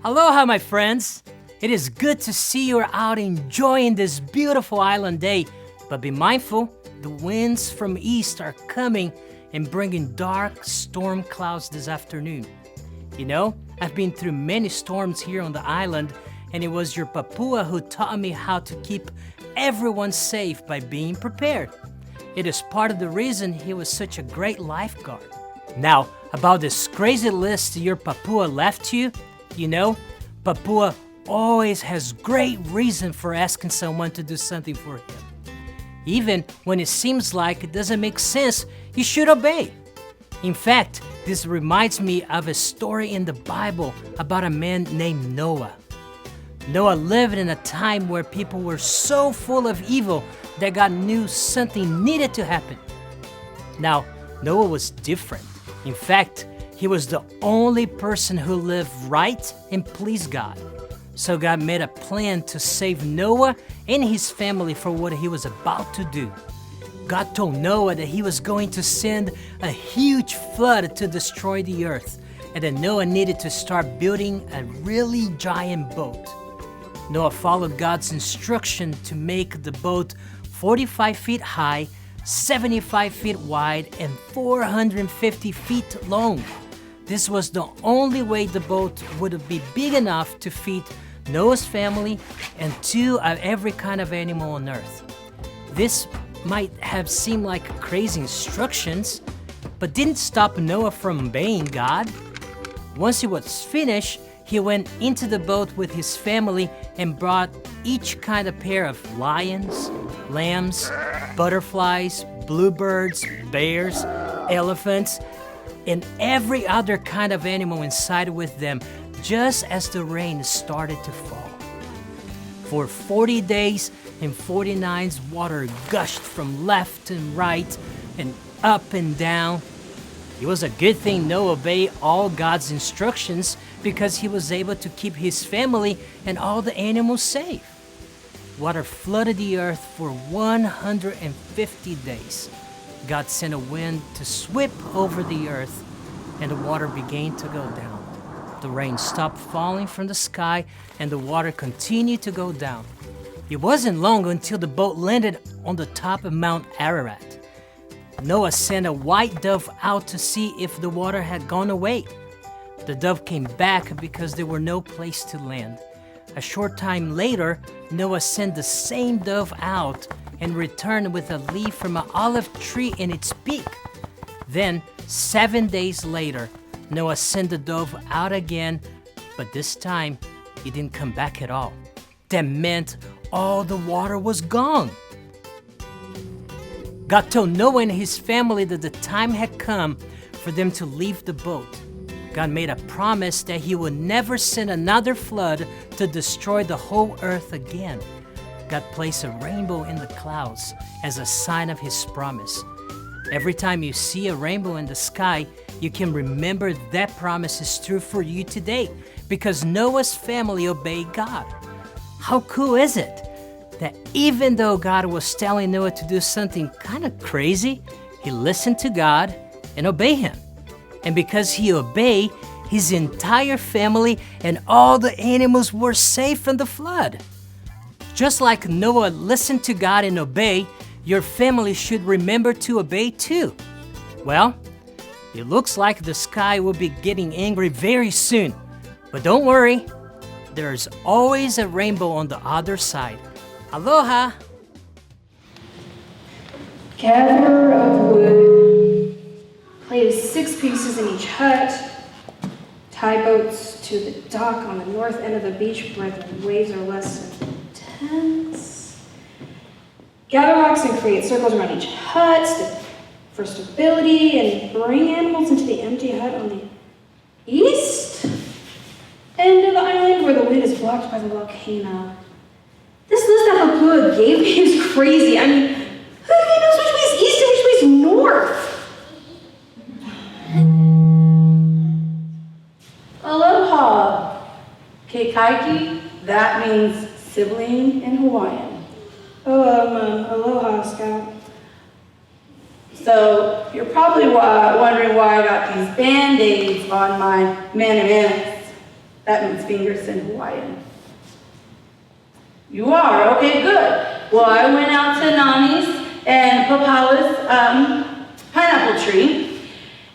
Aloha, my friends! It is good to see you out enjoying this beautiful island day, but be mindful, the winds from east are coming and bringing dark storm clouds this afternoon. You know, I've been through many storms here on the island, and it was your papua who taught me how to keep everyone safe by being prepared. It is part of the reason he was such a great lifeguard. Now, about this crazy list your papua left you, you know, Papua always has great reason for asking someone to do something for him. Even when it seems like it doesn't make sense, you should obey. In fact, this reminds me of a story in the Bible about a man named Noah. Noah lived in a time where people were so full of evil that God knew something needed to happen. Now, Noah was different. In fact, he was the only person who lived right and pleased God. So God made a plan to save Noah and his family for what he was about to do. God told Noah that he was going to send a huge flood to destroy the earth, and that Noah needed to start building a really giant boat. Noah followed God's instruction to make the boat 45 feet high, 75 feet wide, and 450 feet long. This was the only way the boat would be big enough to feed Noah's family and 2 of every kind of animal on earth. This might have seemed like crazy instructions, but didn't stop Noah from obeying God. Once he was finished, he went into the boat with his family and brought each kind of pair of lions, lambs, butterflies, bluebirds, bears, elephants, and every other kind of animal inside with them, just as the rain started to fall. For 40 days and 40 nights, water gushed from left and right and up and down. It was a good thing Noah obeyed all God's instructions, because he was able to keep his family and all the animals safe. Water flooded the earth for 150 days. God sent a wind to sweep over the earth, and the water began to go down. The rain stopped falling from the sky, and the water continued to go down. It wasn't long until the boat landed on the top of Mount Ararat. Noah sent a white dove out to see if the water had gone away. The dove came back because there were no place to land. A short time later, Noah sent the same dove out and returned with a leaf from an olive tree in its beak. Then, 7 days later, Noah sent the dove out again, but this time, he didn't come back at all. That meant all the water was gone. God told Noah and his family that the time had come for them to leave the boat. God made a promise that he would never send another flood to destroy the whole earth again. God placed a rainbow in the clouds as a sign of his promise. Every time you see a rainbow in the sky, you can remember that promise is true for you today, because Noah's family obeyed God. How cool is it that even though God was telling Noah to do something kind of crazy, he listened to God and obeyed him. And because he obeyed, his entire family and all the animals were safe from the flood. Just like Noah listened to God and obeyed, your family should remember to obey too. Well, it looks like the sky will be getting angry very soon. But don't worry, there's always a rainbow on the other side. Aloha! Gather of wood, place 6 pieces in each hut, tie boats to the dock on the north end of the beach where the waves are less intense. Gather rocks and create circles around each hut for stability, and bring animals into the empty hut on the east end of the island where the wind is blocked by the volcano. This list that Papua gave me is crazy. I mean, who even knows which way is east and which way is north? Aloha. Keikaiki, that means sibling in Hawaiian. Aloha, Scout. So you're probably wondering why I got these Band-Aids on my man-and-mans. That means fingers in Hawaiian. You are? Okay, good. Well, I went out to Nani's and Papawa's pineapple tree,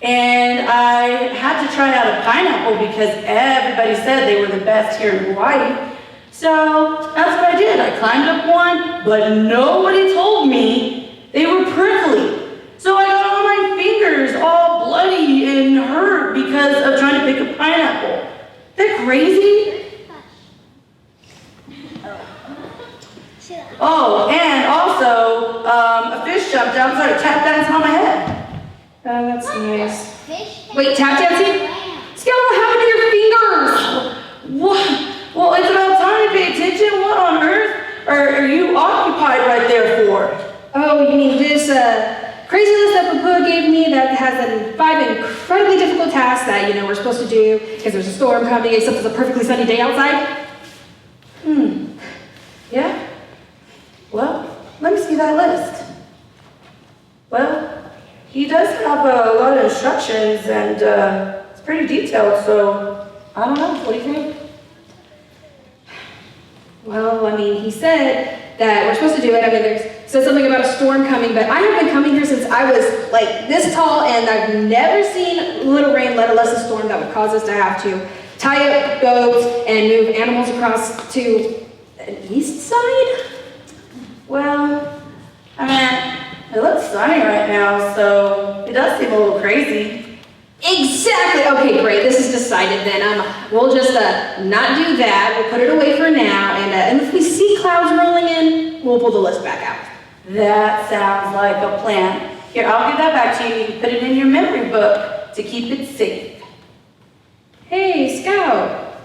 and I had to try out a pineapple because everybody said they were the best here in Hawaii. So that's what I did. I climbed up one, but nobody told me they were prickly. So I got all my fingers all bloody and hurt because of trying to pick a pineapple. They're crazy. Oh, and also, a fish jumped out and started tap dancing on my head. Oh, that's nice. Wait, tap dancing? Scout, what happened to your fingers? What? Well, it's about time to pay attention. What on earth are you occupied right there for? Oh, you mean this crazy list that Papua gave me that has 5 incredibly difficult tasks that, we're supposed to do because there's a storm coming, except it's a perfectly sunny day outside? Yeah? Well, let me see that list. Well, he does have a lot of instructions and it's pretty detailed, so I don't know. What do you think? Well, he said that we're supposed to do it. There's said something about a storm coming, but I have been coming here since I was like this tall, and I've never seen little rain, let alone a storm that would cause us to have to tie up boats and move animals across to an east side. Well, it looks sunny right now, so it does seem a little crazy. Exactly. Okay, great. This is decided then. We'll just not do that. We'll put it away for now, and if we see clouds rolling in, we'll pull the list back out. That sounds like a plan. Here, I'll give that back to you. You can put it in your memory book to keep it safe. Hey, Scout.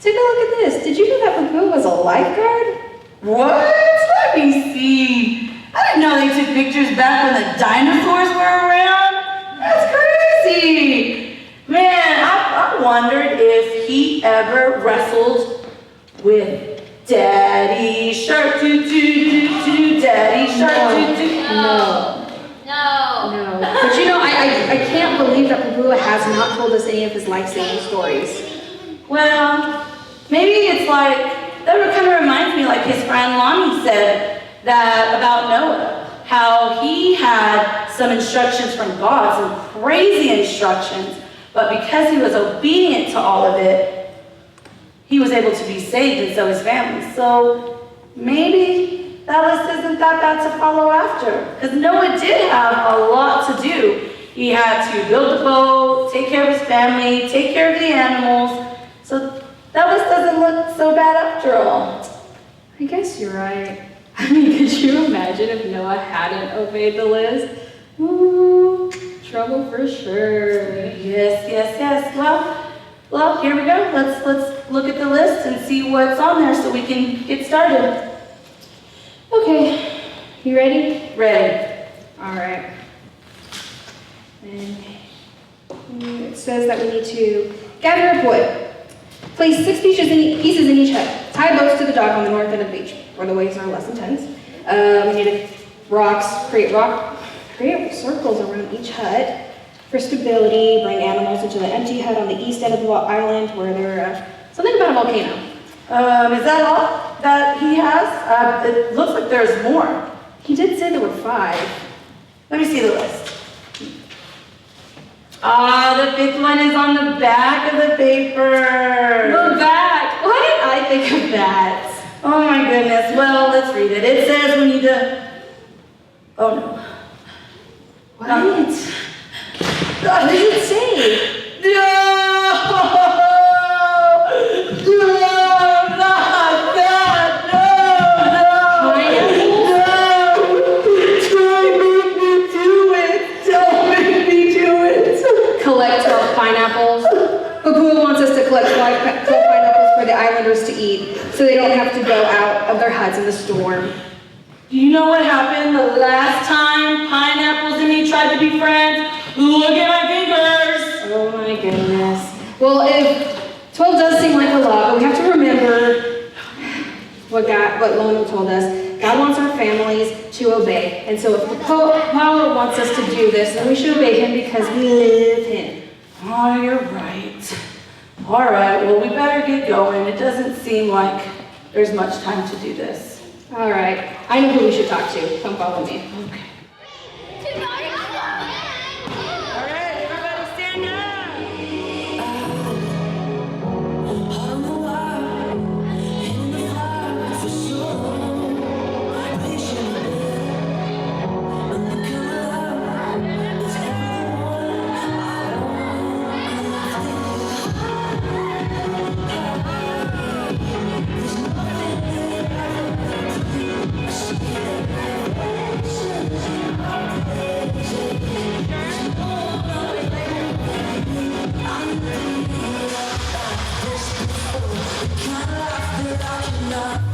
Take a look at this. Did you know that Papua was a lifeguard? What? Let me see. I didn't know they took pictures back when the dinosaurs were around. That's crazy. Man, I wondered if he ever wrestled with Daddy Shark, Daddy Shark, No. But I can't believe that Papua has not told us any of his life-saving stories. Well, maybe it's like, that kind of reminds me like his friend Lonnie said that about Noah, how he had some instructions from God, some crazy instructions, but because he was obedient to all of it, he was able to be saved and so his family. So maybe that list isn't that bad to follow after, because Noah did have a lot to do. He had to build a boat, take care of his family, take care of the animals, so that list doesn't look so bad after all. I guess you're right. Could you imagine if Noah hadn't obeyed the list? Ooh, trouble for sure. Yes. Well, here we go. Let's look at the list and see what's on there so we can get started. Okay, you ready? Ready. All right. And it says that we need to gather up wood. Place 6 pieces in each hut. Tie boats to the dock on the north end of the beach, where the waves are less intense. We need create circles around each hut for stability. Bring animals into the empty hut on the east end of the island, where there something about a volcano. Is that all that he has? It looks like there's more. He did say there were 5. Let me see the list. The 5th one is on the back of the paper. The back? Why didn't I think of that? Oh my goodness. Well, let's read it. It says we need to... Oh no. What did it say? No! Collect 12 pineapples. Papua wants us to collect 12 pineapples for the islanders to eat, so they don't have to go out of their huts in the storm. Do you know what happened the last time pineapples and me tried to be friends? Look at my fingers! Oh my goodness. Well, if 12 does seem like a lot, but we have to remember what Lono told us. God wants our families to obey. And so if Paula wants us to do this, then we should obey him because we live him. Oh, you're right. All right, well, we better get going. It doesn't seem like there's much time to do this. All right, I know who we should talk to. Come follow me. Okay. All right, everybody stand up. Kind of life that I cannot